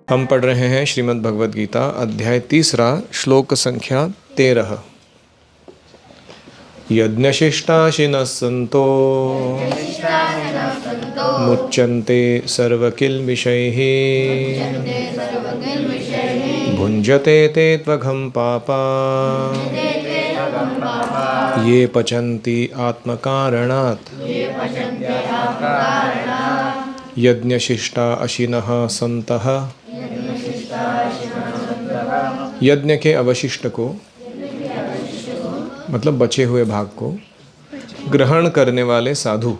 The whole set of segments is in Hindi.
हम पढ़ रहे हैं श्रीमद् भगवद गीता अध्याय 3 श्लोक संख्या 13। यज्ञशिष्टाशिनः सन्तो मुच्यन्ते सर्वकिल्बिषैः भुञ्जते ते त्वघं पापा ये पचन्ति आत्मकारणात्। यज्ञशिष्टा अशिनः सन्तः, यज्ञ के अवशिष्ट को मतलब बचे हुए भाग को ग्रहण करने वाले साधु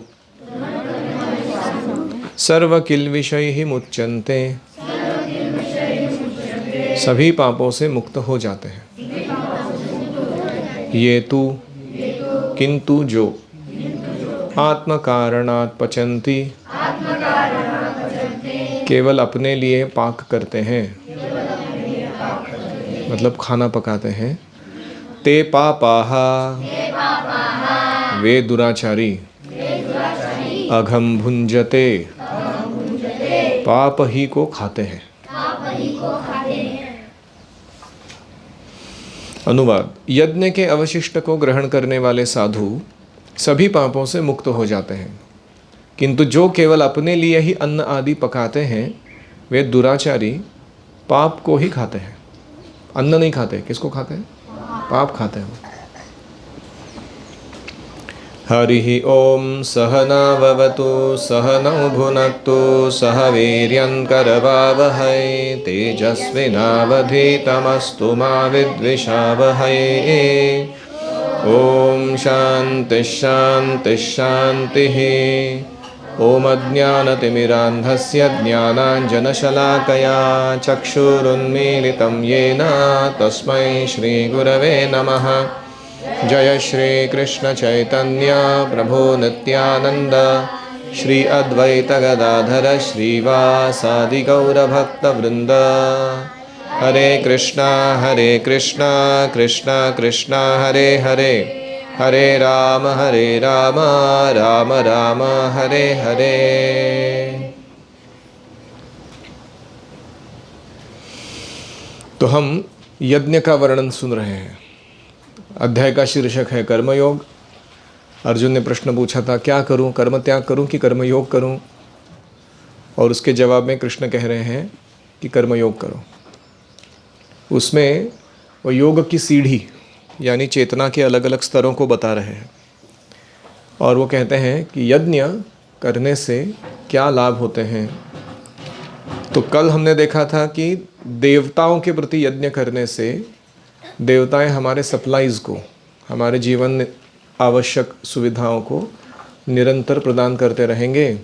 सर्व किल्बिषैः मुच्यन्ते, सभी पापों से मुक्त हो जाते हैं। ये तु किंतु जो आत्म कारणात् पचन्ति, केवल अपने लिए पाक करते हैं मतलब खाना पकाते हैं। ते पापाः, वे दुराचारी। अघम भुंजते, पाप ही को खाते हैं। अनुवाद: यज्ञ के अवशिष्ट को ग्रहण करने वाले साधु सभी पापों से मुक्त हो जाते हैं, किंतु जो केवल अपने लिए ही अन्न आदि पकाते हैं वे दुराचारी पाप को ही खाते हैं। अन्न नहीं खाते, किसको खाते हैं? पाप खाते हैं। हरि ओम सहना भवतु सहनौ भुनक्तु सह वीर्यं करवावहै तेजस्विनावधीतमस्तु मा विद्विषावहै। ओम शांति शांति शांतिः। ओम अज्ञानतिमिरान्धस्य ज्ञानाञ्जनशलाकया चक्षुरुन्मीलितं येन तस्मै श्रीगुरवे नमः। जय श्री कृष्ण चैतन्य प्रभु नित्यानंद श्री अद्वैत गदाधर श्रीवासादि गौरभक्तवृंद। हरे कृष्णा कृष्णा कृष्णा हरे हरे, हरे राम राम राम हरे हरे। तो हम यज्ञ का वर्णन सुन रहे हैं। अध्याय का शीर्षक है कर्मयोग। अर्जुन ने प्रश्न पूछा था क्या करूं, कर्म त्याग करूं कि कर्मयोग करूं, और उसके जवाब में कृष्ण कह रहे हैं कि कर्मयोग करो। उसमें वो योग की सीढ़ी यानी चेतना के अलग अलग स्तरों को बता रहे हैं, और वो कहते हैं कि यज्ञ करने से क्या लाभ होते हैं। तो कल हमने देखा था कि देवताओं के प्रति यज्ञ करने से देवताएं हमारे सप्लाईज़ को, हमारे जीवन में आवश्यक सुविधाओं को निरंतर प्रदान करते रहेंगे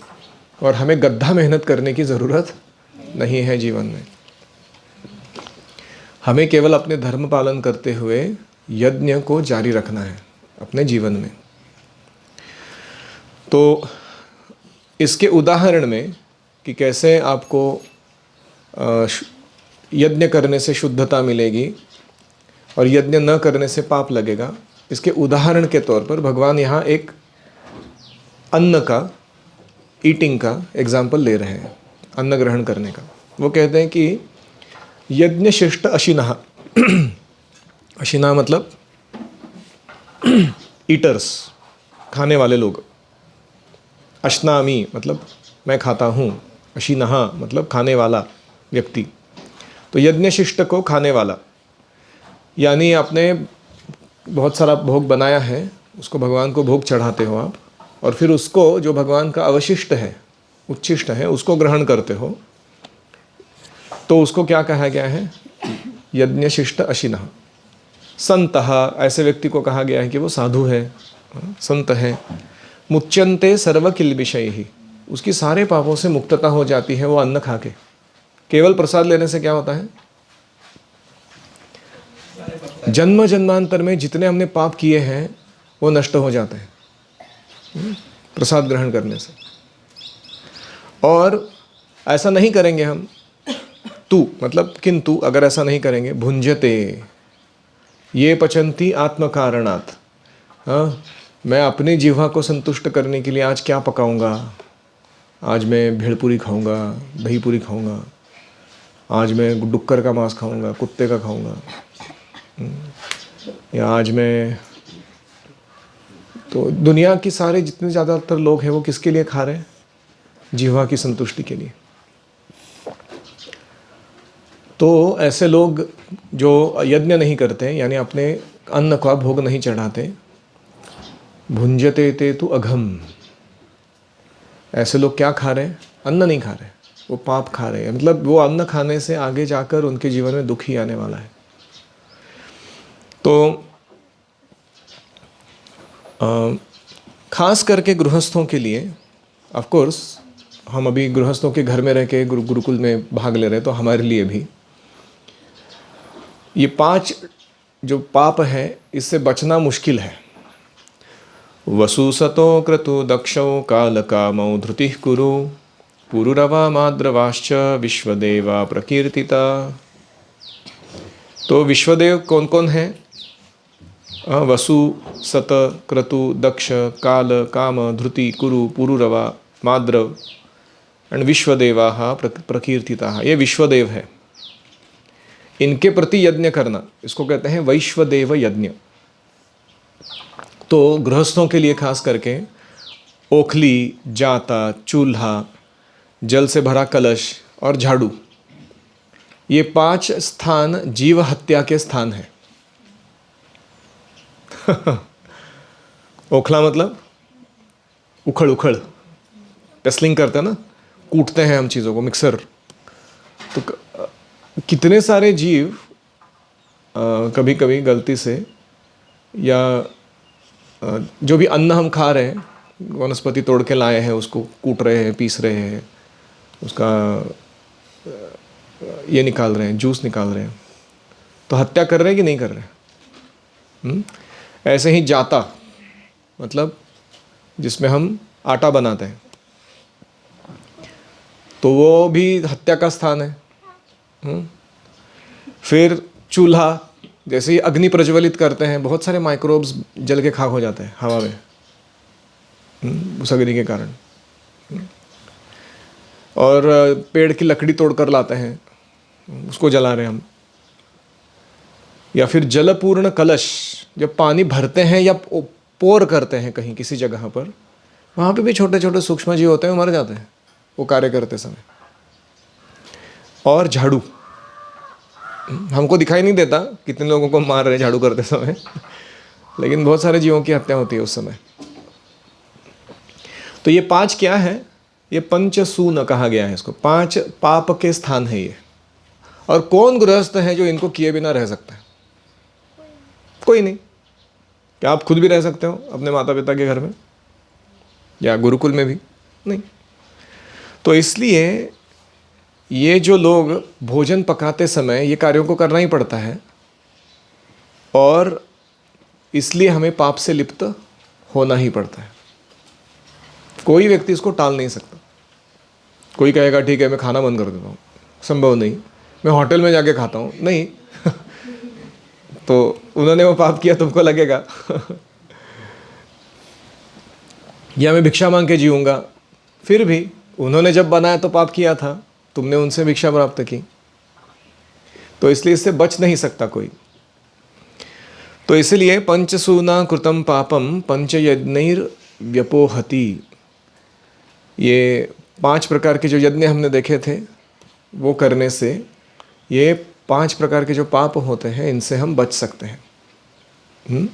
और हमें गड्ढा मेहनत करने की ज़रूरत नहीं है जीवन में। हमें केवल अपने धर्म पालन करते हुए यज्ञ को जारी रखना है अपने जीवन में। तो इसके उदाहरण में कि कैसे आपको यज्ञ करने से शुद्धता मिलेगी और यज्ञ न करने से पाप लगेगा, इसके उदाहरण के तौर पर भगवान यहाँ एक अन्न का, ईटिंग का एग्जाम्पल ले रहे हैं, अन्न ग्रहण करने का। वो कहते हैं कि यज्ञ शिष्ट अशिनः, अशिना मतलब ईटर्स, खाने वाले लोग। अश्नामी मतलब मैं खाता हूँ, अशिनः मतलब खाने वाला व्यक्ति। तो यज्ञ शिष्ट को खाने वाला, यानी आपने बहुत सारा भोग बनाया है, उसको भगवान को भोग चढ़ाते हो आप, और फिर उसको जो भगवान का अवशिष्ट है, उच्छिष्ट है, उसको ग्रहण करते हो, तो उसको क्या कहा गया है? यज्ञ शिष्ट अशिनः। संतः, ऐसे व्यक्ति को कहा गया है कि वो साधु है, संत है। मुच्यन्ते सर्व किल्बिषैः, उसकी सारे पापों से मुक्तता हो जाती है वो अन्न खा के। केवल प्रसाद लेने से क्या होता है? जन्म जन्मांतर में जितने हमने पाप किए हैं वो नष्ट हो जाते हैं प्रसाद ग्रहण करने से। और ऐसा नहीं करेंगे हम, तू मतलब किंतु अगर ऐसा नहीं करेंगे, भुंजते ये पचंती आत्म कारणात्, मैं अपनी जिह्वा को संतुष्ट करने के लिए आज क्या पकाऊंगा, आज मैं भेलपूरी खाऊंगा, दही पूरी खाऊंगा, आज मैं डुक्कर का मांस खाऊंगा, कुत्ते का खाऊंगा, या आज मैं, तो दुनिया की सारे जितने ज़्यादातर लोग हैं वो किसके लिए खा रहे हैं? जिह्वा की संतुष्टि के लिए। तो ऐसे लोग जो यज्ञ नहीं करते, यानी अपने अन्न का भोग नहीं चढ़ाते, भुंजते ते तु अघम, ऐसे लोग क्या खा रहे हैं? अन्न नहीं खा रहे, वो पाप खा रहे हैं। मतलब वो अन्न खाने से आगे जाकर उनके जीवन में दुख ही आने वाला है। तो खास करके गृहस्थों के लिए, ऑफ कोर्स हम अभी गृहस्थों के घर में रह के गुरुकुल में भाग ले रहे हैं, तो हमारे लिए भी ये 5 जो पाप है इससे बचना मुश्किल है। वसुसतो क्रतु दक्षौ कालकामौ धृतिः कुरु पुरुरवा माद्रवाश्च विश्वदेवा प्रकीर्तिता। तो विश्वदेव कौन कौन है? वसु, सत, क्रतु, दक्ष, काल, काम, धृति, कुरु, पुरुरवा, माद्रव एंड विश्वदेवा प्रकीर्तिता। ये विश्वदेव है, इनके प्रति यज्ञ करना, इसको कहते हैं वैश्वदेव यज्ञ। तो गृहस्थों के लिए खास करके ओखली, जाता, चूल्हा, जल से भरा कलश और झाड़ू, ये 5 स्थान जीव हत्या के स्थान हैं। ओखला मतलब उखड़ उखड़, टेस्लिंग करते हैं ना, कूटते हैं हम चीज़ों को, मिक्सर। तो कितने सारे जीव कभी कभी गलती से, या जो भी अन्न हम खा रहे हैं, वनस्पति तोड़ के लाए हैं, उसको कूट रहे हैं, पीस रहे हैं, उसका ये निकाल रहे हैं, जूस निकाल रहे हैं, तो हत्या कर रहे हैं कि नहीं कर रहे? ऐसे ही जाता मतलब जिसमें हम आटा बनाते हैं, तो वो भी हत्या का स्थान है। फिर चूल्हा, जैसे ही अग्नि प्रज्वलित करते हैं, बहुत सारे माइक्रोब्स जल के खाक हो जाते हैं हवा में उस अग्नि के कारण। और पेड़ की लकड़ी तोड़कर लाते हैं, उसको जला रहे हैं हम। या फिर जलपूर्ण कलश, जब पानी भरते हैं या पोर करते हैं कहीं किसी जगह पर, वहाँ पे भी छोटे छोटे सूक्ष्म जीव होते हैं, मर जाते हैं वो कार्य करते समय। और झाड़ू, हमको दिखाई नहीं देता कितने लोगों को मार रहे झाड़ू करते समय, लेकिन बहुत सारे जीवों की हत्या होती है उस समय। तो ये 5 क्या है? ये पंचसून कहा गया है इसको, 5 पाप के स्थान है ये। और कौन गृहस्थ है जो इनको किए बिना रह सकता है? कोई नहीं। क्या आप खुद भी रह सकते हो अपने माता पिता के घर में या गुरुकुल में भी? नहीं। तो इसलिए ये जो लोग भोजन पकाते समय ये कार्यों को करना ही पड़ता है, और इसलिए हमें पाप से लिप्त होना ही पड़ता है। कोई व्यक्ति इसको टाल नहीं सकता। कोई कहेगा ठीक है मैं खाना बंद कर देता हूँ, संभव नहीं। मैं होटल में जाके खाता हूँ, नहीं। तो उन्होंने वो पाप किया, तुमको लगेगा। या मैं भिक्षा मांग के जीऊँगा, फिर भी उन्होंने जब बनाया तो पाप किया था, तुमने उनसे भिक्षा प्राप्त की, तो इसलिए इससे बच नहीं सकता कोई। तो इसलिए पंचसूना कृतम पापम पंचयज्ञैर व्यपोहति। ये 5 प्रकार के जो यज्ञ हमने देखे थे, वो करने से ये 5 प्रकार के जो पाप होते हैं इनसे हम बच सकते हैं।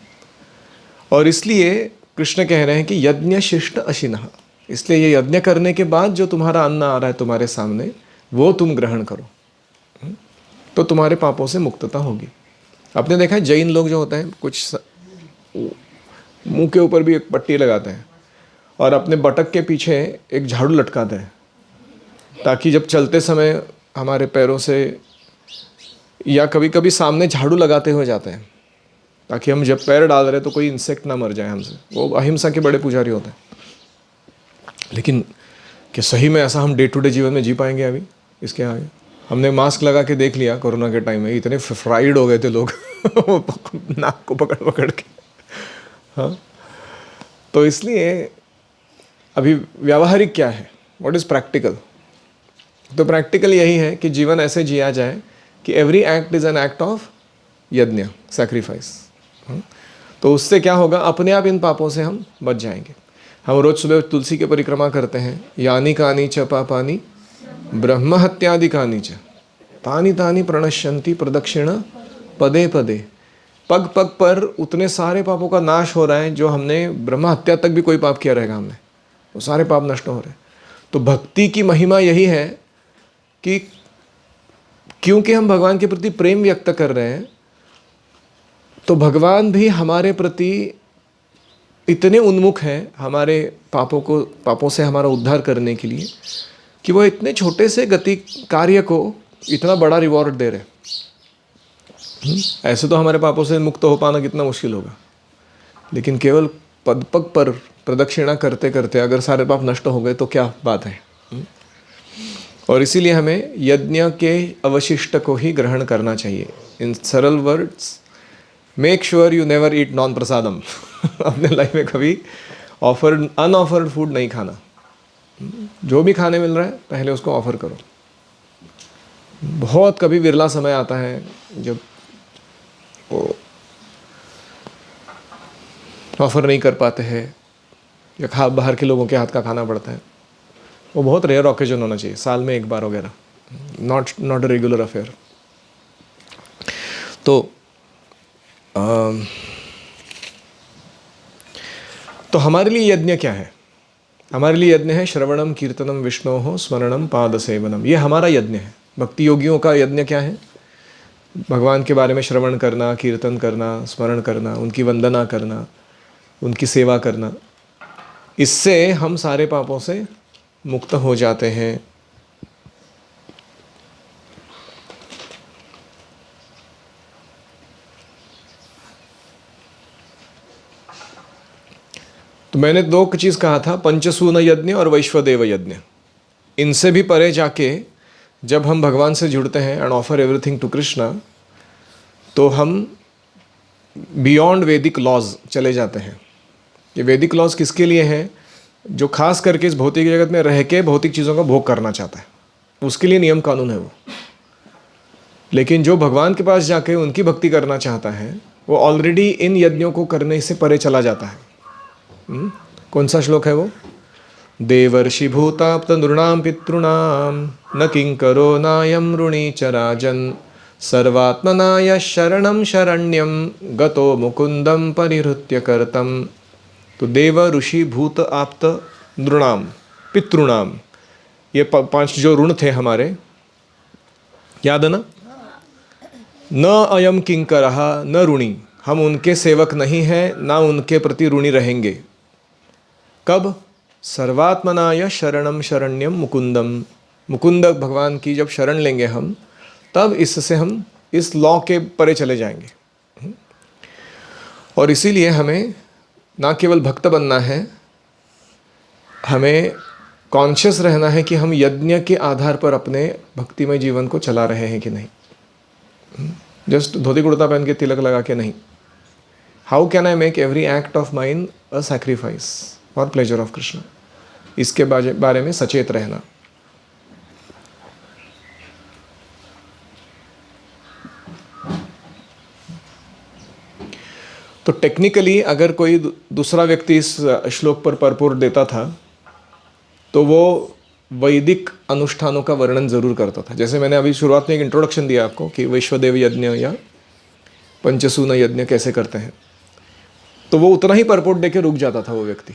और इसलिए कृष्ण कह रहे हैं कि यज्ञ शिष्ट अशिनः, इसलिए ये यज्ञ करने के बाद जो तुम्हारा अन्न आ रहा है तुम्हारे सामने, वो तुम ग्रहण करो, तो तुम्हारे पापों से मुक्तता होगी। आपने देखा है जैन लोग जो होते हैं, कुछ मुंह के ऊपर भी एक पट्टी लगाते हैं और अपने बटक के पीछे एक झाड़ू लटकाते हैं, ताकि जब चलते समय हमारे पैरों से, या कभी कभी सामने झाड़ू लगाते हुए जाते हैं, ताकि हम जब पैर डाल रहे हैं तो कोई इंसेक्ट ना मर जाए हमसे। वो अहिंसा के बड़े पुजारी होते हैं। लेकिन क्या सही में ऐसा हम डे टू डे जीवन में जी पाएंगे अभी इसके आगे? हमने मास्क लगा के देख लिया कोरोना के टाइम में, इतने फ्राइड हो गए थे लोग नाक को पकड़ पकड़ के। हाँ, तो इसलिए अभी व्यावहारिक क्या है, व्हाट इज़ प्रैक्टिकल? तो प्रैक्टिकल यही है कि जीवन ऐसे जिया जाए कि every act is an act of यज्ञ, सैक्रिफाइस। तो उससे क्या होगा, अपने आप इन पापों से हम बच जाएंगे। हम रोज़ सुबह तुलसी की परिक्रमा करते हैं, यानी कानी च पापानि ब्रह्म हत्यादि कानी च तानि तानि प्रणश्यन्ति प्रदक्षिण पदे पदे। पग पग पर उतने सारे पापों का नाश हो रहा है, जो हमने ब्रह्म हत्या तक भी कोई पाप किया रहेगा हमने, वो सारे पाप नष्ट हो रहे हैं। तो भक्ति की महिमा यही है कि क्योंकि हम भगवान के प्रति प्रेम व्यक्त कर रहे हैं, तो भगवान भी हमारे प्रति इतने उन्मुख हैं हमारे पापों से हमारा उद्धार करने के लिए, कि वो इतने छोटे से गति कार्य को इतना बड़ा रिवॉर्ड दे रहे हैं। ऐसे तो हमारे पापों से मुक्त हो पाना कितना मुश्किल होगा, लेकिन केवल पद पग पर प्रदक्षिणा करते करते अगर सारे पाप नष्ट हो गए तो क्या बात है। और इसीलिए हमें यज्ञ के अवशिष्ट को ही ग्रहण करना चाहिए। इन सरल words, make sure you never eat non prasadam. अपने लाइफ में कभी अनऑफर्ड फूड नहीं खाना। जो भी खाने मिल रहा है पहले उसको ऑफर करो। बहुत कभी विरला समय आता है जब वो ऑफर नहीं कर पाते हैं या बाहर के लोगों के हाथ का खाना पड़ता है। वो बहुत रेयर ओकेजन होना चाहिए, साल में एक बार वगैरह, नॉट अ रेगुलर अफेयर। तो हमारे लिए यज्ञ क्या है? हमारे लिए यज्ञ है श्रवणम कीर्तनम विष्णोः स्मरणम पाद सेवनम। ये हमारा यज्ञ है। भक्ति योगियों का यज्ञ क्या है? भगवान के बारे में श्रवण करना, कीर्तन करना, स्मरण करना, उनकी वंदना करना, उनकी सेवा करना। इससे हम सारे पापों से मुक्त हो जाते हैं। तो मैंने दो चीज़ कहा था, पंचसून यज्ञ और वैश्वदेव यज्ञ। इनसे भी परे जाके जब हम भगवान से जुड़ते हैं and offer everything to Krishna, तो हम बियॉन्ड वैदिक लॉज चले जाते हैं। ये वैदिक लॉज किसके लिए हैं? जो खास करके इस भौतिक जगत में रह के भौतिक चीज़ों का भोग करना चाहता है, उसके लिए नियम कानून है वो। लेकिन जो भगवान के पास जाके उनकी भक्ति करना चाहता है, वो ऑलरेडी इन यज्ञों को करने से परे चला जाता है। कौन सा श्लोक है वो? देवर्षि भूताप्त नृणाम पितॄणाम न किंकरो नायम ऋणी च राजन सर्वात्मनाय शरणम शरण्यम गतो मुकुंदम परिहृत्य करतम। तो देव, ऋषि, भूत, आप्त, नृणाम, पितॄणाम, ये 5 जो ऋण थे हमारे, याद है ना? न अयम किंकरः न ऋणी, हम उनके सेवक नहीं हैं, ना उनके प्रति ऋणी रहेंगे। कब? सर्वात्मनाय शरणम शरण्यम मुकुंदम। मुकुंद भगवान की जब शरण लेंगे हम, तब इससे हम इस लॉ के परे चले जाएंगे। और इसीलिए हमें ना केवल भक्त बनना है, हमें कॉन्शियस रहना है कि हम यज्ञ के आधार पर अपने भक्तिमय जीवन को चला रहे हैं कि नहीं। जस्ट धोती कुर्ता पहन के तिलक लगा के नहीं। How can I make every act of mine a sacrifice for pleasure of Krishna? इसके बारे में सचेत रहना। तो टेक्निकली अगर कोई दूसरा व्यक्ति इस श्लोक पर परपोर्ट देता था, तो वो वैदिक अनुष्ठानों का वर्णन जरूर करता था। जैसे मैंने अभी शुरुआत में एक इंट्रोडक्शन दिया आपको कि वैश्वदेव यज्ञ या पंचसून यज्ञ कैसे करते हैं, तो वो उतना ही परपोर्ट देके रुक जाता था वो व्यक्ति,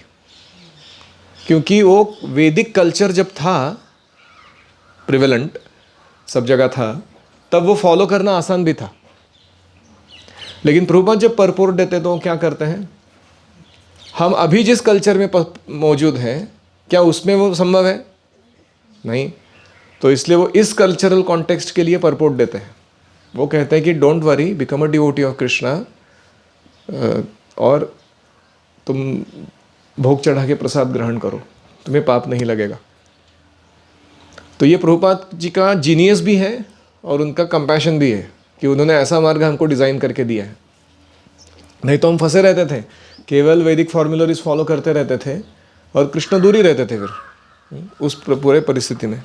क्योंकि वो वैदिक कल्चर जब था प्रिवेलेंट, सब जगह था, तब वो फॉलो करना आसान भी था। लेकिन प्रभुपाद जब परपोर्ट देते तो वो क्या करते हैं? हम अभी जिस कल्चर में मौजूद हैं, क्या उसमें वो संभव है? नहीं। तो इसलिए वो इस कल्चरल कॉन्टेक्स्ट के लिए परपोर्ट देते हैं। वो कहते हैं कि don't worry, become a devotee of Krishna, और तुम भोग चढ़ा के प्रसाद ग्रहण करो, तुम्हें पाप नहीं लगेगा। तो ये प्रभुपाद जी का जीनियस भी है और उनका कंपैशन भी है कि उन्होंने ऐसा मार्ग हमको डिज़ाइन करके दिया है। नहीं तो हम फंसे रहते थे केवल वैदिक फॉर्मूलरीज फॉलो करते रहते थे और कृष्ण दूर ही रहते थे फिर उस पूरे परिस्थिति में।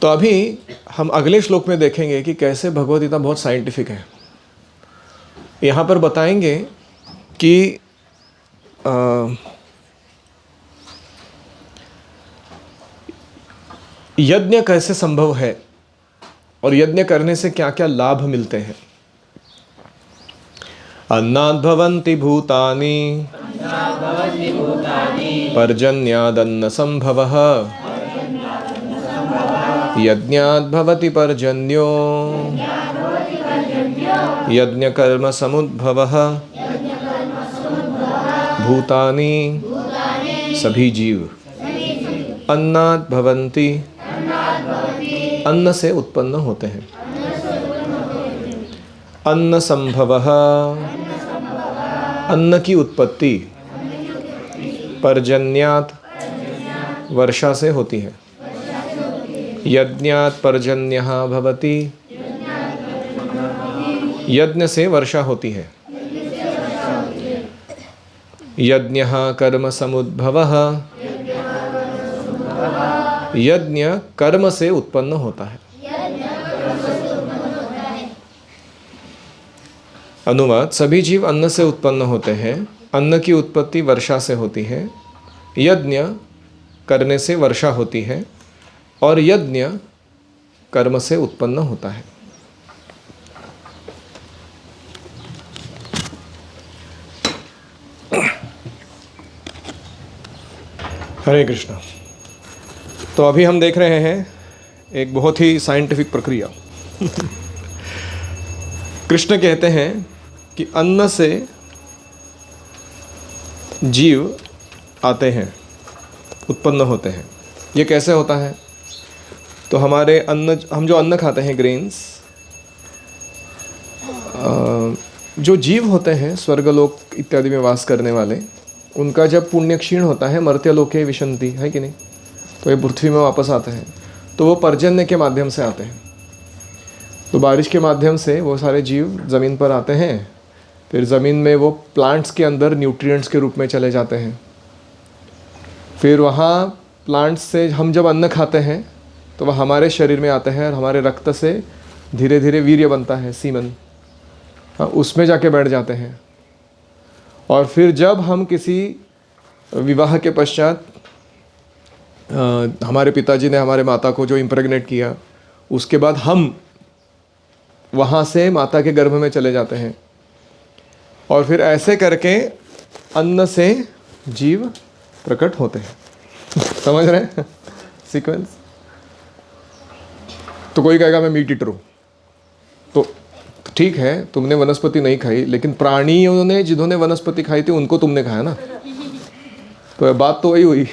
तो अभी हम अगले श्लोक में देखेंगे कि कैसे भगवद गीता बहुत साइंटिफिक है। यहाँ पर बताएंगे कि यज्ञ कैसे संभव है और यज्ञ करने से क्या क्या लाभ मिलते हैं। अन्नाद् भवन्ति भूतानि पर्जन्यादन्न संभवः यज्ञाद् भवति पर्जन्यो यज्ञ कर्म समुद्भवः। भूतानि सभी जीव अन्नाद् भवन्ति अन्न से उत्पन्न होते हैं। अन्न संभवः अन्न की उत्पत्ति पर्जन्यात् वर्षा से होती है। यज्ञात् पर्जन्यः भवति यज्ञ से वर्षा होती है। यज्ञः कर्म समुद्भवः यज्ञ कर्म से उत्पन्न होता है। अनुवाद, सभी जीव अन्न से उत्पन्न होते हैं। अन्न की उत्पत्ति वर्षा से होती है। यज्ञ करने से वर्षा होती है और यज्ञ कर्म से उत्पन्न होता है। हरे कृष्णा। तो अभी हम देख रहे हैं एक बहुत ही साइंटिफिक प्रक्रिया। कृष्ण कहते हैं कि अन्न से जीव आते हैं, उत्पन्न होते हैं। ये कैसे होता है? तो हमारे अन्न, हम जो अन्न खाते हैं, ग्रेन्स, जो जीव होते हैं स्वर्गलोक इत्यादि में वास करने वाले, उनका जब पुण्य क्षीण होता है, मर्त्यलोके विशन्ति, है कि नहीं, तो ये पृथ्वी में वापस आते हैं। तो वो पर्जन्य के माध्यम से आते हैं। तो बारिश के माध्यम से वो सारे जीव ज़मीन पर आते हैं। फिर ज़मीन में वो प्लांट्स के अंदर न्यूट्रिएंट्स के रूप में चले जाते हैं। फिर वहाँ प्लांट्स से हम जब अन्न खाते हैं तो वह हमारे शरीर में आते हैं और हमारे रक्त से धीरे धीरे वीर्य बनता है, सीमन, हाँ, उसमें जाके बैठ जाते हैं। और फिर जब हम किसी विवाह के पश्चात हमारे पिताजी ने हमारे माता को जो इम्प्रेग्नेट किया, उसके बाद हम वहाँ से माता के गर्भ में चले जाते हैं। और फिर ऐसे करके अन्न से जीव प्रकट होते हैं। समझ रहे हैं सीक्वेंस? तो कोई कहेगा मैं मीट ईटर हूँ, तो ठीक है, तुमने वनस्पति नहीं खाई, लेकिन प्राणियों ने जिन्होंने वनस्पति खाई थी उनको तुमने खाया ना। तो बात तो वही हुई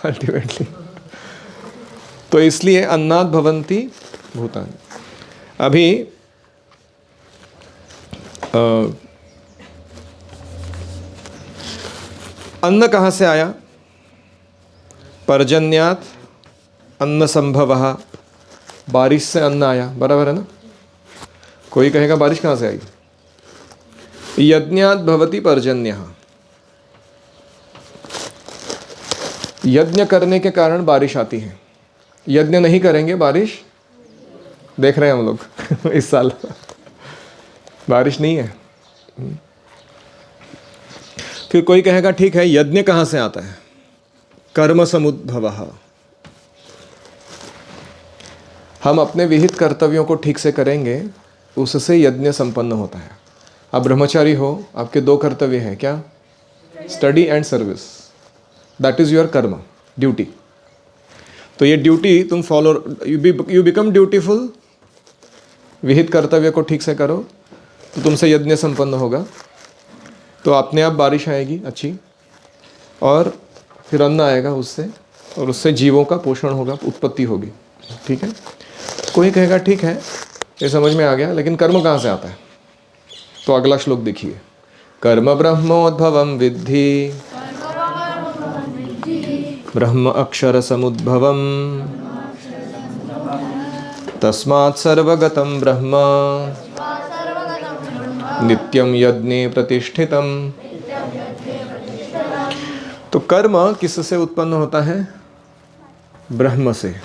अल्टीमेटली। तो इसलिए अन्नाद् भवन्ति भूतानि। अभी अन्न कहाँ से आया? पर्जन्यात् अन्न संभवः, बारिश से अन्न आया, बराबर है ना। कोई कहेगा बारिश कहाँ से आई? यज्ञात् भवति पर्जन्यः, यज्ञ करने के कारण बारिश आती है। यज्ञ नहीं करेंगे बारिश, देख रहे हैं हम लोग इस साल बारिश नहीं है। फिर कोई कहेगा ठीक है, यज्ञ कहाँ से आता है? कर्म समुद्भवः, हम अपने विहित कर्तव्यों को ठीक से करेंगे, उससे यज्ञ संपन्न होता है। आप ब्रह्मचारी हो, आपके दो कर्तव्य हैं, क्या? Study and service, that is your कर्म, ड्यूटी। तो ये ड्यूटी तुम फॉलो, यू बिकम ड्यूटीफुल, विहित कर्तव्य को ठीक से करो तो तुमसे यज्ञ संपन्न होगा। तो अपने आप बारिश आएगी अच्छी, और फिर अन्न आएगा उससे, और उससे जीवों का पोषण होगा, उत्पत्ति होगी। ठीक है। कोई कहेगा ठीक है, ये समझ में आ गया, लेकिन कर्म कहाँ से आता है? तो अगला श्लोक देखिए। कर्म ब्रह्मोद्भवं विद्धि ब्रह्म अक्षर समुद्भवं तस्मात् सर्वगतं ब्रह्म नित्यम यज्ञे प्रतिष्ठितम। तो कर्म किससे उत्पन्न होता है? ब्रह्म से।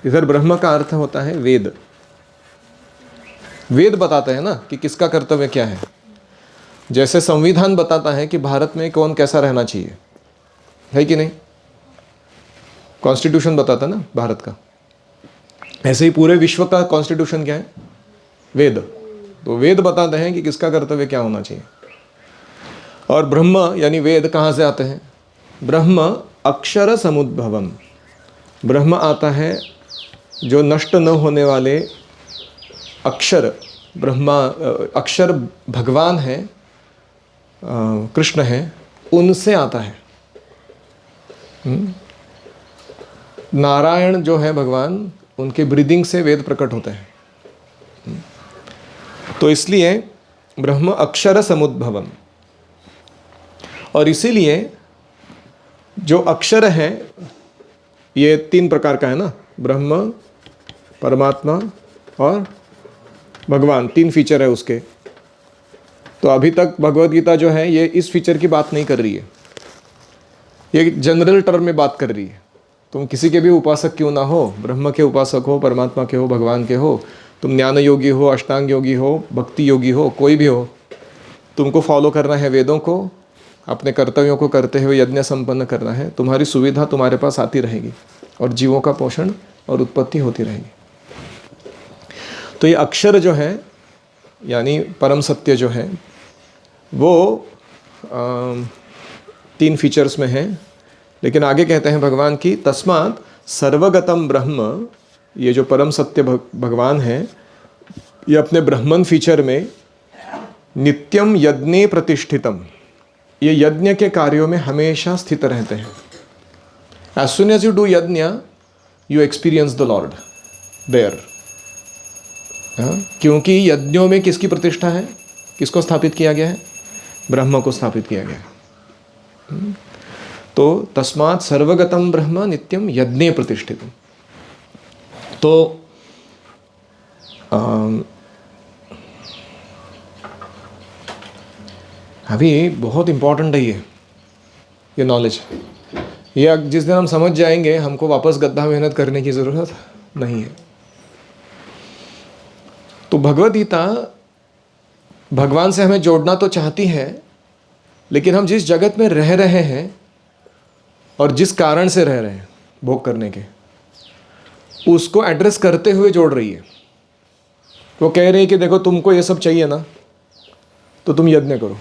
इधर ब्रह्म का अर्थ होता है वेद। वेद बताते हैं ना कि किसका कर्तव्य क्या है। जैसे संविधान बताता है कि भारत में कौन कैसा रहना चाहिए, है कि नहीं? कॉन्स्टिट्यूशन बताता है ना भारत का। ऐसे ही पूरे विश्व का कॉन्स्टिट्यूशन क्या है? वेद। तो वेद बताते हैं कि किसका कर्तव्य क्या होना चाहिए। और ब्रह्म यानी वेद कहाँ से आते हैं? ब्रह्म अक्षर समुद्भवम। ब्रह्म आता है जो नष्ट न होने वाले अक्षर। ब्रह्मा अक्षर भगवान है, कृष्ण है, उनसे आता है। नारायण जो है भगवान, उनके ब्रीदिंग से वेद प्रकट होते हैं। तो इसलिए ब्रह्म अक्षर समुद्भवम। और इसीलिए जो अक्षर है ये 3 प्रकार का है ना, ब्रह्म, परमात्मा और भगवान, 3 फीचर है उसके। तो अभी तक भगवद गीता जो है ये इस फीचर की बात नहीं कर रही है, ये जनरल टर्म में बात कर रही है। तुम किसी के भी उपासक क्यों ना हो, ब्रह्म के उपासक हो, परमात्मा के हो, भगवान के हो, तुम ज्ञान योगी हो, अष्टांग योगी हो, भक्ति योगी हो, कोई भी हो, तुमको फॉलो करना है वेदों को, अपने कर्तव्यों को करते हुए यज्ञ संपन्न करना है। तुम्हारी सुविधा तुम्हारे पास आती रहेगी और जीवों का पोषण और उत्पत्ति होती रहेगी। तो ये अक्षर जो है यानी परम सत्य जो है वो 3 फीचर्स में है। लेकिन आगे कहते हैं भगवान की तस्मात् सर्वगतम ब्रह्म, ये जो परम सत्य भगवान है ये अपने ब्रह्मन फीचर में नित्यम यज्ञे प्रतिष्ठितम, ये यज्ञ के कार्यों में हमेशा स्थित रहते हैं। As soon as you do यज्ञ you experience the Lord there। क्योंकि यज्ञों में किसकी प्रतिष्ठा है, किसको स्थापित किया गया है? ब्रह्म को स्थापित किया गया है। तो तस्मात् सर्वगतम ब्रह्म नित्यम यज्ञे प्रतिष्ठितम। तो अभी बहुत इंपॉर्टेंट है ये नॉलेज। ये जिस दिन हम समझ जाएंगे हमको वापस गद्दा मेहनत करने की ज़रूरत नहीं है। तो भगवद गीता भगवान से हमें जोड़ना तो चाहती है, लेकिन हम जिस जगत में रह रहे हैं और जिस कारण से रह रहे हैं भोग करने के, उसको एड्रेस करते हुए जोड़ रही है। वो कह रही है कि देखो तुमको ये सब चाहिए ना, तो तुम यज्ञ करो,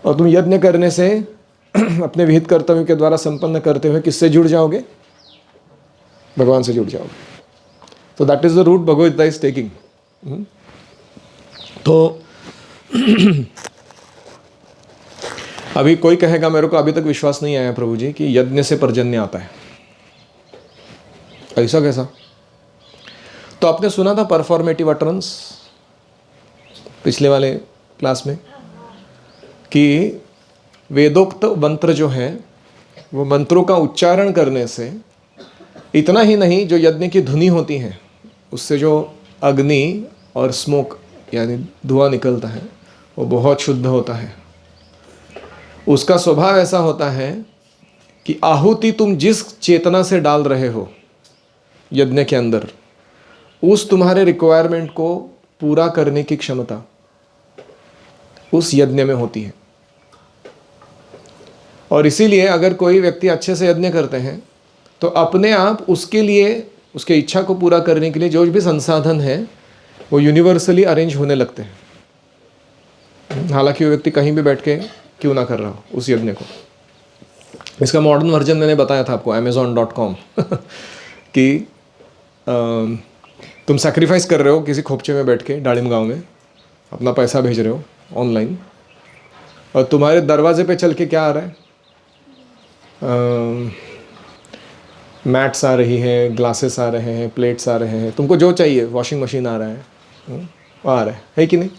और तुम यज्ञ करने से अपने विहित कर्तव्यों के द्वारा संपन्न करते हुए किससे जुड़ जाओगे? भगवान से जुड़ जाओगे। तो that is the route Bhagavad Gita is taking. तो अभी कोई कहेगा मेरे को अभी तक विश्वास नहीं आया प्रभु जी कि यज्ञ से पर्जन्य आता है, ऐसा कैसा? तो आपने सुना था परफॉर्मेटिव अटरेंस पिछले वाले क्लास में कि वेदोक्त मंत्र जो है वो मंत्रों का उच्चारण करने से इतना ही नहीं, जो यज्ञ की धुनी होती है उससे जो अग्नि और स्मोक यानी धुआं निकलता है वो बहुत शुद्ध होता है। उसका स्वभाव ऐसा होता है कि आहुति तुम जिस चेतना से डाल रहे हो यज्ञ के अंदर, उस तुम्हारे रिक्वायरमेंट को पूरा करने की क्षमता उस यज्ञ में होती है। और इसीलिए अगर कोई व्यक्ति अच्छे से यज्ञ करते हैं तो अपने आप उसके लिए, उसके इच्छा को पूरा करने के लिए जो भी संसाधन है वो यूनिवर्सली अरेंज होने लगते हैं, हालांकि वो व्यक्ति कहीं भी बैठ के क्यों ना कर रहा हो उस यज्ञ को। इसका मॉडर्न वर्जन मैंने बताया था आपको amazon.com कि तुम सैक्रिफाइस कर रहे हो किसी खोपचे में बैठ के डालिम गांव में, अपना पैसा भेज रहे हो ऑनलाइन, और तुम्हारे दरवाजे पे चल के क्या आ रहा है? मैट्स आ रही हैं, ग्लासेस आ रहे हैं, प्लेट्स आ रहे हैं, तुमको जो चाहिए, वॉशिंग मशीन आ रहा है, आ रहा है कि नहीं?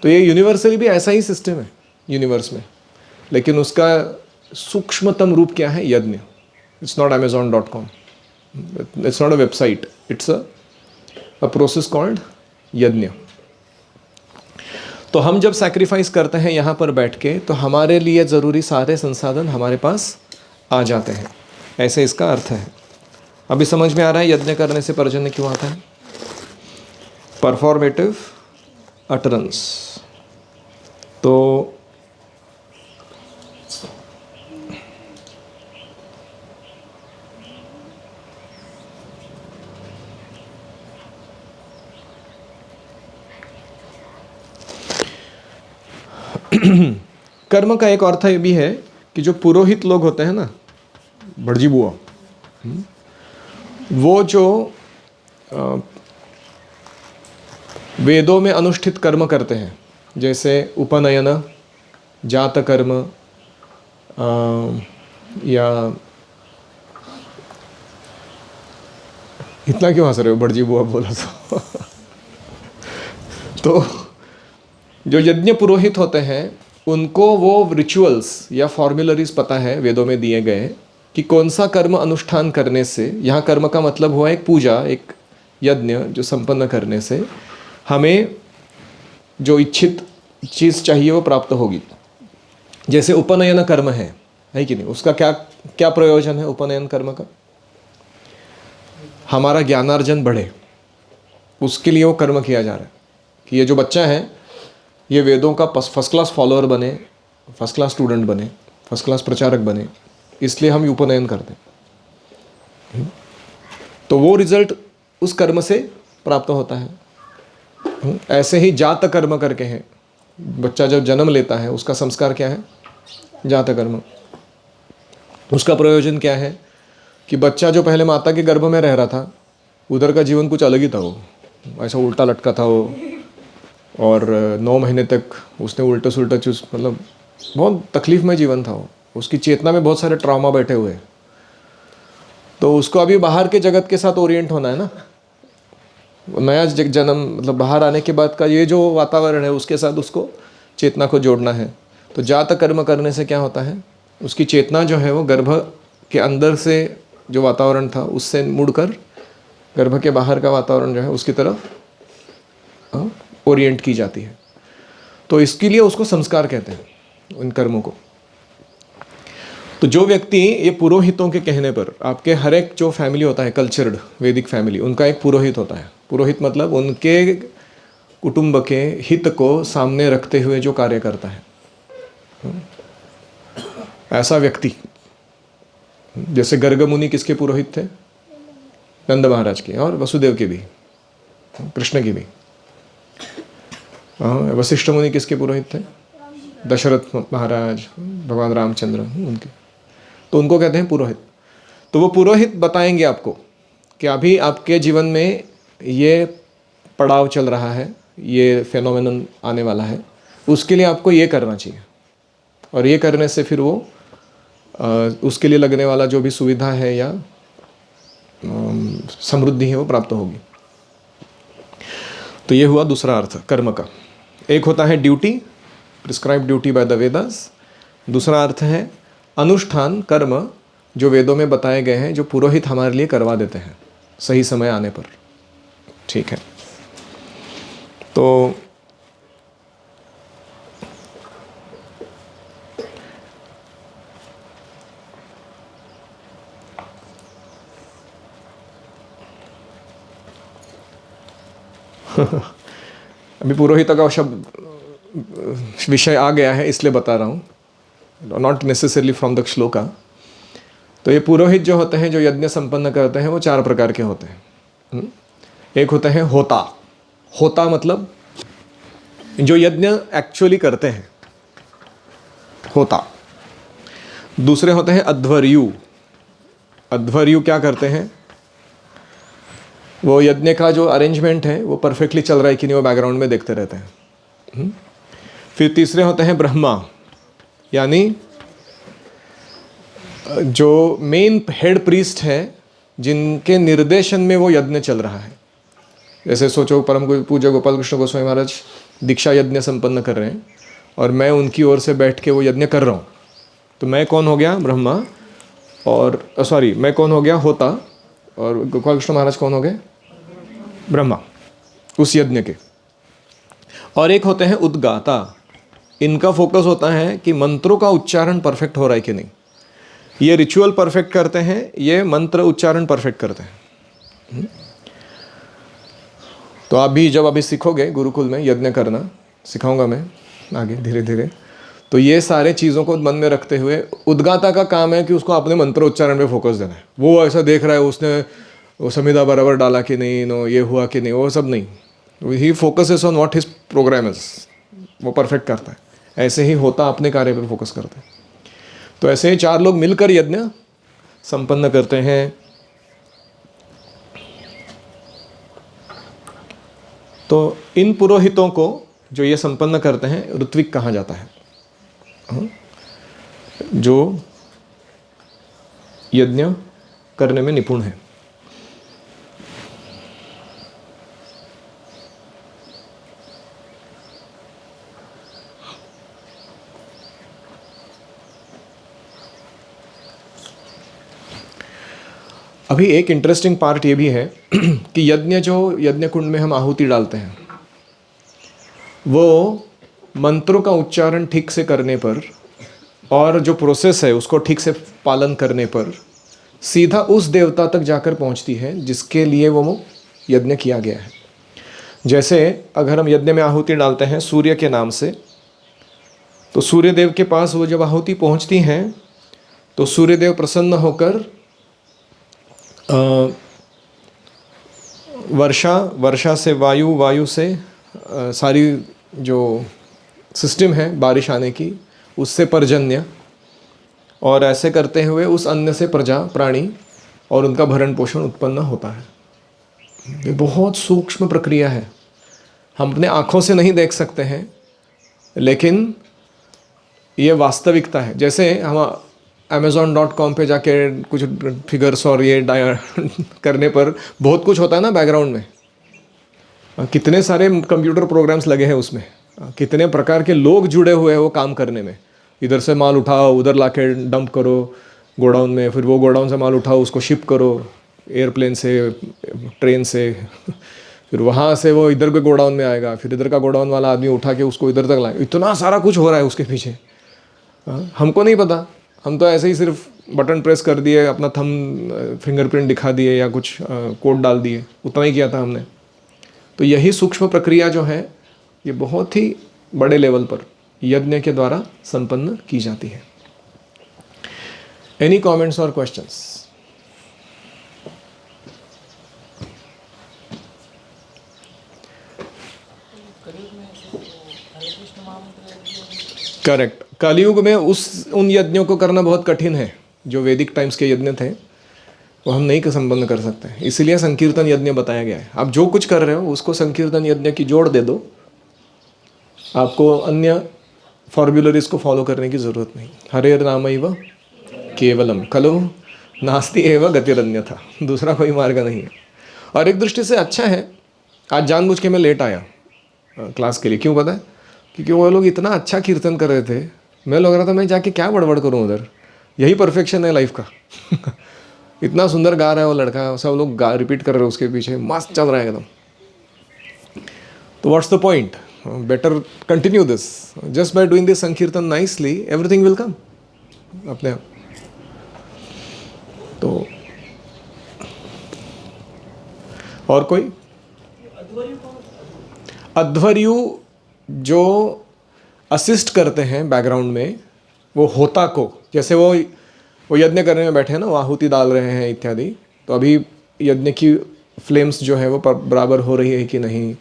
तो ये यूनिवर्सली भी ऐसा ही सिस्टम है यूनिवर्स में, लेकिन उसका सूक्ष्मतम रूप क्या है? यज्ञ। It's not amazon.com, it's not a website, it's a process called यज्ञ। तो हम जब सैक्रिफाइस करते हैं यहाँ पर बैठ के, तो हमारे लिए ज़रूरी सारे संसाधन हमारे पास आ जाते हैं, ऐसे इसका अर्थ है। अभी समझ में आ रहा है यज्ञ करने से पर्जन्य क्यों आता है? Performative utterance. तो कर्म का एक अर्थ ये भी है कि जो पुरोहित लोग होते हैं ना, भटजी बुआ, वो जो वेदों में अनुष्ठित कर्म करते हैं, जैसे उपनयन, जात कर्म, या इतना क्यों हंस रहे हो, भटजी बुआ बोला तो जो यज्ञ पुरोहित होते हैं उनको वो रिचुअल्स या फॉर्मुलरीज पता है वेदों में दिए गए कि कौन सा कर्म अनुष्ठान करने से, यहाँ कर्म का मतलब हुआ एक पूजा, एक यज्ञ जो संपन्न करने से हमें जो इच्छित चीज़ चाहिए वो प्राप्त होगी। जैसे उपनयन कर्म है कि नहीं? उसका क्या क्या प्रयोजन है उपनयन कर्म का? हमारा ज्ञानार्जन बढ़े, उसके लिए वो कर्म किया जा रहा है कि ये जो बच्चा है ये वेदों का फर्स्ट क्लास फॉलोअर बने, फर्स्ट क्लास स्टूडेंट बने, फर्स्ट क्लास प्रचारक बने, इसलिए हम उपनयन करते हैं। तो वो रिजल्ट उस कर्म से प्राप्त होता है। ऐसे ही जात कर्म करके है, बच्चा जब जन्म लेता है उसका संस्कार क्या है? जात कर्म। उसका प्रयोजन क्या है कि बच्चा जो पहले माता के गर्भ में रह रहा था, उधर का जीवन कुछ अलग ही था, वो ऐसा उल्टा लटका था वो, और 9 महीने तक उसने उल्टा सुल्टा चूस, मतलब बहुत तकलीफ में जीवन था वो। उसकी चेतना में बहुत सारे ट्रॉमा बैठे हुए, तो उसको अभी बाहर के जगत के साथ ओरिएंट होना है ना। नया जन्म मतलब बाहर आने के बाद का ये जो वातावरण है उसके साथ उसको चेतना को जोड़ना है। तो जात कर्म करने से क्या होता है, उसकी चेतना जो है वो गर्भ के अंदर से जो वातावरण था उससे मुड़कर गर्भ के बाहर का वातावरण जो है उसकी तरफ ओरिएंट की जाती है। तो इसके लिए उसको संस्कार कहते हैं उन कर्मों को। तो जो व्यक्ति ये पुरोहितों के कहने पर, आपके हर एक जो फैमिली होता है कल्चर्ड वैदिक फैमिली, उनका एक पुरोहित होता है। पुरोहित मतलब उनके कुटुंब के हित को सामने रखते हुए जो कार्य करता है, ऐसा व्यक्ति। जैसे गर्ग मुनि किसके पुरोहित थे? नंद महाराज के, और वसुदेव के भी, कृष्ण के भी। वशिष्ठ मुनि किसके पुरोहित थे? दशरथ महाराज, भगवान रामचंद्र, उनके। तो उनको कहते हैं पुरोहित। तो वो पुरोहित बताएंगे आपको कि अभी आपके जीवन में ये पड़ाव चल रहा है, ये फेनोमेनन आने वाला है, उसके लिए आपको ये करना चाहिए, और ये करने से फिर वो उसके लिए लगने वाला जो भी सुविधा है या समृद्धि है वो प्राप्त होगी। तो ये हुआ दूसरा अर्थ कर्म का। एक होता है duty, prescribe duty by the Vedas. दूसरा अर्थ है अनुष्ठान, कर्म जो वेदों में बताए गए हैं, जो पुरोहित हमारे लिए करवा देते हैं सही समय आने पर। ठीक है, तो अभी पुरोहित का शब्द विषय आ गया है इसलिए बता रहा हूँ, not necessarily from the shloka. तो ये पुरोहित जो होते हैं, जो यज्ञ संपन्न करते हैं, वो 4 प्रकार के होते हैं। एक होते हैं होता। होता मतलब जो यज्ञ एक्चुअली करते हैं, होता। दूसरे होते हैं अध्वर्यु। अध्वर्यु क्या करते हैं? वो यज्ञ का जो अरेंजमेंट है वो परफेक्टली चल रहा है कि नहीं, वो बैकग्राउंड में देखते रहते हैं। फिर तीसरे होते हैं ब्रह्मा, यानी जो मेन हेड प्रीस्ट है, जिनके निर्देशन में वो यज्ञ चल रहा है। जैसे सोचो परम पूज्य गोपाल कृष्ण गोस्वामी महाराज दीक्षा यज्ञ संपन्न कर रहे हैं और मैं उनकी ओर से बैठ के वो यज्ञ कर रहा हूँ, तो मैं कौन हो गया? ब्रह्मा। और मैं कौन हो गया? होता। और गोपाल कृष्ण महाराज कौन हो गए? ब्रह्मा, उस यज्ञ के। और एक होते हैं उद्गाता। इनका फोकस होता है कि मंत्रों का उच्चारण परफेक्ट हो रहा है कि नहीं। ये रिचुअल परफेक्ट करते हैं, ये मंत्र उच्चारण परफेक्ट करते हैं। तो आप भी जब अभी सीखोगे गुरुकुल में यज्ञ करना, सिखाऊंगा मैं आगे धीरे धीरे, तो ये सारे चीज़ों को मन में रखते हुए उद्गाता का काम है कि उसको अपने मंत्र उच्चारण पे फोकस देना है। वो ऐसा देख रहा है उसने वो समिधा बराबर डाला कि नहीं, नो ये हुआ कि नहीं, वो सब नहीं। He focuses on what his program is, वो परफेक्ट करता है। ऐसे ही होता अपने कार्य पर फोकस करता है। तो ऐसे ही 4 लोग मिलकर यज्ञ संपन्न करते हैं। तो इन पुरोहितों को जो ये संपन्न करते हैं ऋत्विक कहा जाता है, जो यज्ञ करने में निपुण है। अभी एक इंटरेस्टिंग पार्ट ये भी है कि यज्ञ जो यज्ञ कुंड में हम आहुति डालते हैं, वो मंत्रों का उच्चारण ठीक से करने पर और जो प्रोसेस है उसको ठीक से पालन करने पर सीधा उस देवता तक जाकर पहुंचती है जिसके लिए वो यज्ञ किया गया है। जैसे अगर हम यज्ञ में आहुति डालते हैं सूर्य के नाम से, तो सूर्य देव के पास वो जब आहुति पहुंचती हैं तो सूर्य देव प्रसन्न होकर वर्षा से वायु, वायु से सारी जो सिस्टम है बारिश आने की, उससे पर्जन्य, और ऐसे करते हुए उस अन्न से प्रजा प्राणी और उनका भरण पोषण उत्पन्न होता है। ये बहुत सूक्ष्म प्रक्रिया है, हम अपने आँखों से नहीं देख सकते हैं, लेकिन ये वास्तविकता है। जैसे हम Amazon.com पे जाके कुछ फिगर्स और ये करने पर बहुत कुछ होता है ना बैकग्राउंड में, कितने सारे कंप्यूटर प्रोग्राम्स लगे हैं उसमें, कितने प्रकार के लोग जुड़े हुए हैं वो काम करने में। इधर से माल उठाओ, उधर लाके डंप करो गोडाउन में, फिर वो गोडाउन से माल उठाओ उसको शिप करो एयरप्लेन से, ट्रेन से, फिर वहाँ से वो इधर के गोडाउन में आएगा, फिर इधर का गोडाउन वाला आदमी उठा के उसको इधर तक लाएगा। इतना सारा कुछ हो रहा है उसके पीछे, हमको नहीं पता। हम तो ऐसे ही सिर्फ बटन प्रेस कर दिए, अपना थंब फिंगरप्रिंट दिखा दिए या कुछ कोड डाल दिए, उतना ही किया था हमने। तो यही सूक्ष्म प्रक्रिया जो है ये बहुत ही बड़े लेवल पर यज्ञ के द्वारा संपन्न की जाती है। एनी कमेंट्स और क्वेश्चंस? करेक्ट। कलयुग में उन यज्ञों को करना बहुत कठिन है। जो वैदिक टाइम्स के यज्ञ थे वो हम नहीं संपन्न कर सकते, इसीलिए संकीर्तन यज्ञ बताया गया है। आप जो कुछ कर रहे हो उसको संकीर्तन यज्ञ की जोड़ दे दो, आपको अन्य फॉर्मूलरीज को फॉलो करने की ज़रूरत नहीं। हरेर नामैव केवलम खलु नास्ति एव गतिरन्यथा, दूसरा कोई मार्ग नहीं है। और एक दृष्टि से अच्छा है, आज जानबूझ के मैं लेट आया क्लास के लिए। क्यों पता है? क्योंकि वो लोग इतना अच्छा कीर्तन कर रहे थे, मैं लग रहा था मैं जाके क्या बड़बड़ करूँ उधर। यही परफेक्शन है लाइफ का। इतना सुंदर गा रहा है वो लड़का, सब लोग गा रिपीट कर रहे हैं उसके पीछे, मस्त चल रहा है एकदम। तो what's the point? Better continue this, just by doing this संकीर्तन नाइसली एवरीथिंग विल कम अपने आप। तो और कोई? अध्वर्यु जो असिस्ट करते हैं बैकग्राउंड में, वो होता को, जैसे वो यज्ञ करने में बैठे हैं ना, वो आहुति डाल रहे हैं इत्यादि, तो अभी यज्ञ की फ्लेम्स जो है वो बराबर हो रही है कि नहीं,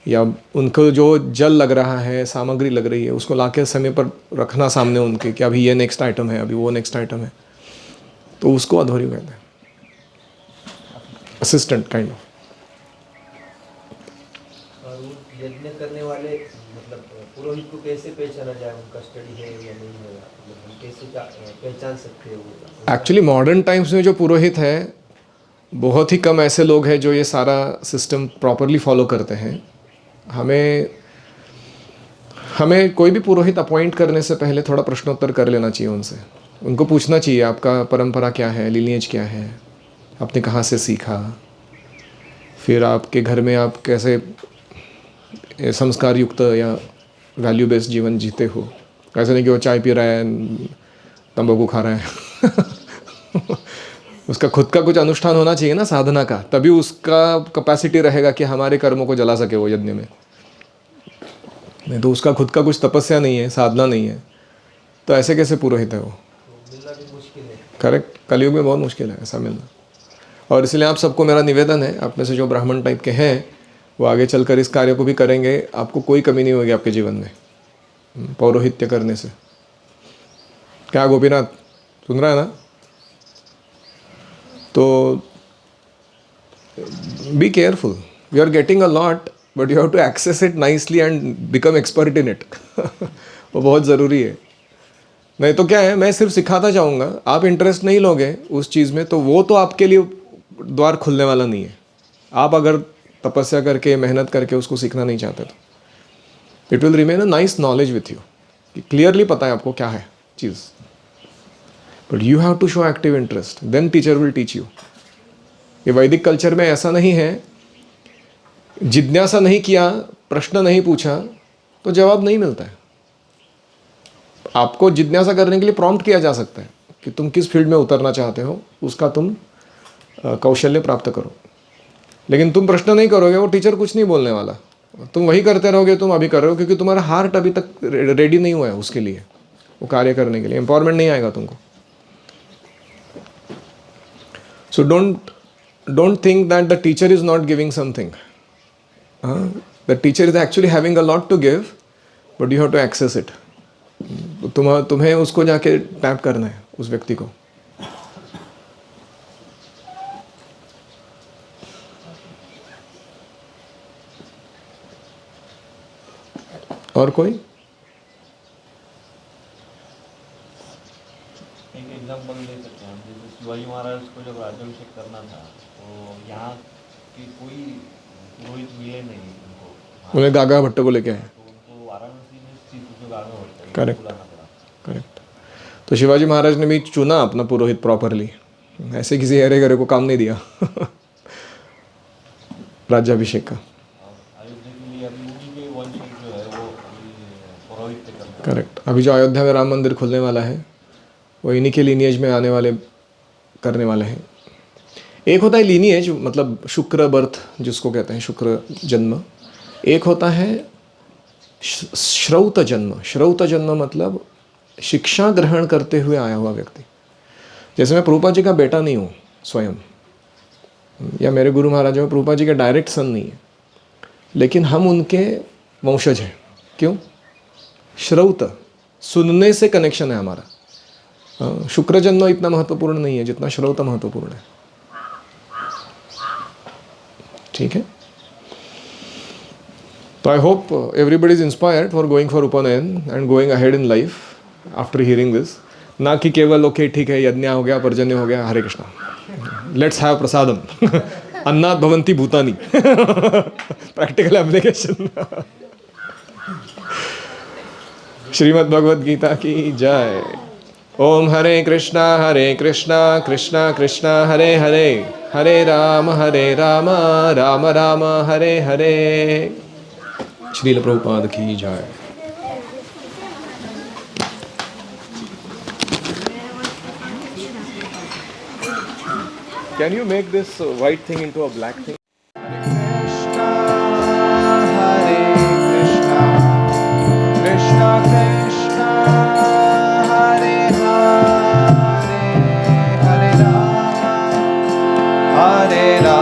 या उनको जो जल लग रहा है, सामग्री लग रही है, उसको लाके समय पर रखना सामने उनके कि अभी ये नेक्स्ट आइटम है, अभी वो नेक्स्ट आइटम है, तो उसको अध्वर्यु कहते हैं, असिस्टेंट काइंड ऑफ। यज्ञ करने वाले मतलब पुरोहित को कैसे पहचाना जाए, उनका स्टडी है या नहीं है, मतलब हम कैसे पहचान सकते हैं? एक्चुअली मॉडर्न टाइम्स में जो पुरोहित है बहुत ही कम ऐसे लोग हैं जो ये सारा सिस्टम प्रॉपरली फॉलो करते हैं। हमें कोई भी पुरोहित अपॉइंट करने से पहले थोड़ा प्रश्नोत्तर कर लेना चाहिए उनसे। उनको पूछना चाहिए आपका परंपरा क्या है, लिनिएज क्या है, आपने कहाँ से सीखा, फिर आपके घर में आप कैसे संस्कार युक्त या वैल्यू बेस्ड जीवन जीते हो। ऐसा नहीं कि वो चाय पी रहा है, तंबाकू खा रहा है। उसका खुद का कुछ अनुष्ठान होना चाहिए ना साधना का, तभी उसका कैपेसिटी रहेगा कि हमारे कर्मों को जला सके वो यज्ञ में। नहीं तो उसका खुद का कुछ तपस्या नहीं है, साधना नहीं है, तो ऐसे कैसे पुरोहित है वो? तो मिलना भी मुश्किल है। करेक्ट, कलयुग में बहुत मुश्किल है ऐसा मिलना। और इसलिए आप सबको मेरा निवेदन है, आप में से जो ब्राह्मण टाइप के हैं वो आगे चलकर इस कार्य को भी करेंगे, आपको कोई कमी नहीं होगी आपके जीवन में पौरोहित्य करने से। क्या गोपीनाथ सुन रहा है ना? तो be careful, you are getting a lot but you have to access it nicely and become expert in it. वो बहुत ज़रूरी है। नहीं तो क्या है, मैं सिर्फ सिखाता जाऊँगा, आप इंटरेस्ट नहीं लोगे उस चीज़ में तो वो तो आपके लिए द्वार खुलने वाला नहीं है। आप अगर तपस्या करके मेहनत करके उसको सीखना नहीं चाहते तो it will remain a nice knowledge with you, कि क्लियरली पता है आपको क्या है चीज़, but you have to show active interest, then teacher will teach you. ये वैदिक कल्चर में ऐसा नहीं है, जिज्ञासा नहीं किया, प्रश्न नहीं पूछा तो जवाब नहीं मिलता है। आपको जिज्ञासा करने के लिए प्रॉम्प्ट किया जा सकता है कि तुम किस फील्ड में उतरना चाहते हो, उसका तुम कौशल्य प्राप्त करो, लेकिन तुम प्रश्न नहीं करोगे वो टीचर कुछ नहीं बोलने वाला। तुम वही करते रहोगे तुम अभी कर रहे हो, क्योंकि तुम्हारा हार्ट अभी तक रेडी नहीं हुआ है उसके लिए, वो कार्य करने के लिए एम्पावरमेंट नहीं आएगा तुमको। So don't think that the teacher is not giving something. The teacher is actually having a lot to give but you have to access it. तुम्हें उसको जाके टैप करना है उस व्यक्ति को। और कोई? एक एग्जाम्पल ले सकते हैं हम, जैसे शिवाजी महाराज को जब राज्याभिषेक करना था तो यहाँ की कोई पुरोहित मिले नहीं उनको, उन्हें गागा भट्ट को लेके आए। तो उनको वाराणसी में स्थित जो गागा भट्ट है करेक्ट, बुलाना पड़ा। करेक्ट। तो शिवाजी महाराज ने भी चुना अपना पुरोहित प्रॉपरली, ऐसे किसी हेरे गरे को काम नहीं दिया राज्याभिषेक का। अयोध्या के लिए अभी उन्हीं के वंशज जो है वो अभी पुरोहित करना। करेक्ट। अभी जो अयोध्या में राम मंदिर खुलने वाला है वो इन्हीं के लीनिएज में आने वाले करने वाले हैं। एक होता है लीनिएज, मतलब शुक्र बर्थ जिसको कहते हैं, शुक्र जन्म। एक होता है श्रौत जन्म। श्रौत जन्म मतलब शिक्षा ग्रहण करते हुए आया हुआ व्यक्ति। जैसे मैं प्रभुपाद जी का बेटा नहीं हूँ स्वयं, या मेरे गुरु महाराज में प्रभुपाद जी के डायरेक्ट सन नहीं है, लेकिन हम उनके वंशज हैं। क्यों? श्रौत, सुनने से कनेक्शन है हमारा। शुक्र जन्म इतना महत्वपूर्ण नहीं है जितना श्रौत महत्वपूर्ण है। ठीक है? तो I hope everybody is inspired for going for upanayana and going ahead in life after hearing this. ना कि केवल ओके ठीक है यज्ञ हो गया, पर्जन्य हो गया, हरे कृष्णा, लेट्स हैव प्रसादम अन्नात् भवन्ति भूतानि प्रैक्टिकल एप्लीकेशन। श्रीमद् भगवद गीता की जय। ओम हरे कृष्णा कृष्णा कृष्णा हरे हरे, हरे राम राम राम हरे हरे। श्रील प्रभुपाद की जय। Can you make this white thing into a black thing? Krishna Krishna Hare Hare Hare Rama